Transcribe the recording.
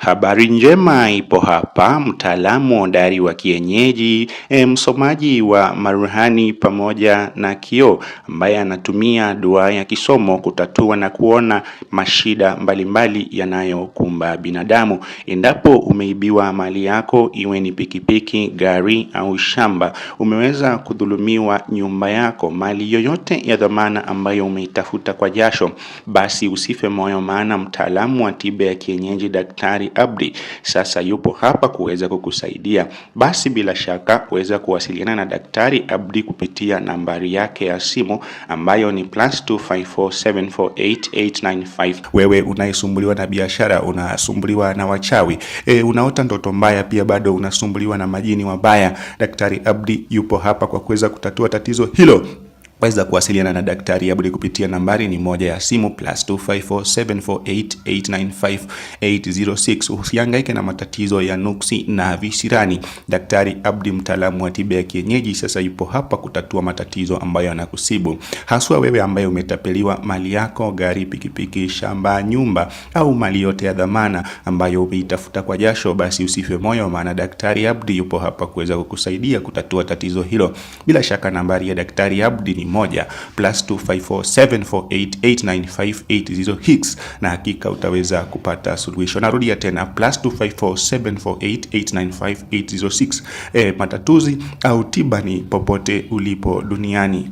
Habari njema ipo hapa, mtaalamu hodari wa kienyeji, msomaji wa maruhani pamoja na kioo, ambaye anatumia dua ya kisomo kutatua na kuona mashida mbalimbali yanayokumba binadamu. Endapo umeibiwa mali yako, iwe ni pikipiki, gari au shamba, umeweza kudhulumiwa nyumba yako, mali yoyote ya dhamana ambayo umeitafuta kwa jasho, basi usife moyo, maana mtaalamu wa tiba ya kienyeji Daktari Abdi sasa yupo hapa kuweza kukusaidia. Basi bila shaka uweza kuwasiliana na Daktari Abdi kupitia nambari yake ya simu ambayo ni +254748895. Wewe unayesumbuliwa na biashara, unasumbuliwa na wachawi, unaota ndoto mbaya, pia bado unasumbuliwa na majini wabaya, Daktari Abdi yupo hapa kwa kuweza kutatua tatizo hilo. Waweza kuwasiliana na Daktari Abdi kupitia nambari ni moja ya simu +2547488958806. Usihangaike na matatizo ya nuksi na visirani. Daktari Abdi, mtaalamu wa tiba ya kienyeji, sasa yupo hapa kutatua matatizo ambayo yanakusibu. Haswa wewe ambaye umetapeliwa mali yako, gari, pikipiki, shamba, nyumba au mali yote ya dhamana ambayo umeitafuta kwa jasho, basi usife moyo, maana Daktari Abdi yupo hapa kuweza kukusaidia kutatua tatizo hilo. Bila shaka nambari ya Daktari Abdi ni moja +2547488958806, na hakika utaweza kupata suluhisho. Narudia tena +2547488958806. Matatuzi au tiba ni popote ulipo duniani.